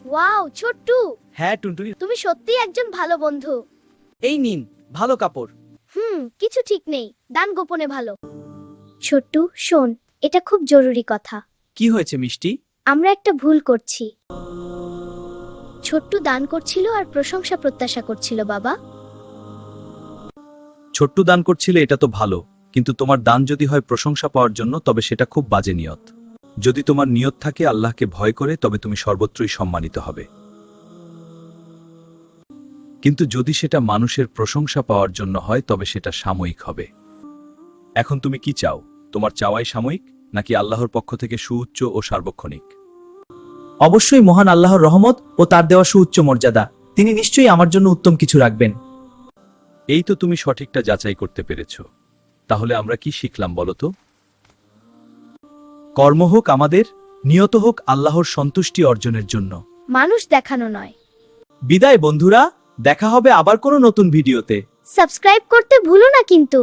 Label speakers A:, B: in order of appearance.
A: Wow Chhotu,
B: হ্যাঁ টুনটুনি,
A: তুমি সত্যিই একজন ভালো বন্ধু।
B: এই নিন ভালো কাপড়।
A: কিছু ঠিক নেই, দান গোপনে ভালো। ছোট্টু শোন, এটা খুব জরুরি কথা।
B: কি হয়েছে মিষ্টি?
A: আমরা একটা ভুল করছি। ছোট্টু দান করছিল আর প্রশংসা প্রত্যাশা করছিল বাবা।
C: ছোট্টু দান করছিলে, এটা তো ভালো, কিন্তু তোমার দান যদি হয় প্রশংসা পাওয়ার জন্য, তবে সেটা খুব বাজে নিয়ত। যদি তোমার নিয়ত থাকে আল্লাহকে ভয় করে, তবে তুমি সর্বত্রই সম্মানিত হবে। কিন্তু যদি সেটা মানুষের প্রশংসা পাওয়ার জন্য হয়, তবে সেটা সাময়িক হবে। এখন তুমি কি চাও? তোমার চাওয়াই সাময়িক, নাকি আল্লাহর পক্ষ থেকে সুউচ্চ ও সার্বক্ষণিক?
B: অবশ্যই মহান আল্লাহর রহমত ও তার দেওয়া সুউচ্চ মর্যাদা। তিনি নিশ্চয়ই আমার জন্য উত্তম কিছু রাখবেন।
C: এই তো তুমি সঠিকটা যাচাই করতে পেরেছ। তাহলে আমরা কি শিখলাম বলো তো? কর্ম হোক আমাদের, নিয়ত হোক আল্লাহর সন্তুষ্টি অর্জনের জন্য।
A: মানুষ দেখানো নয়।
B: বিদায় বন্ধুরা, দেখা হবে আবার কোনো নতুন ভিডিওতে।
A: সাবস্ক্রাইব করতে ভুলো না কিন্তু।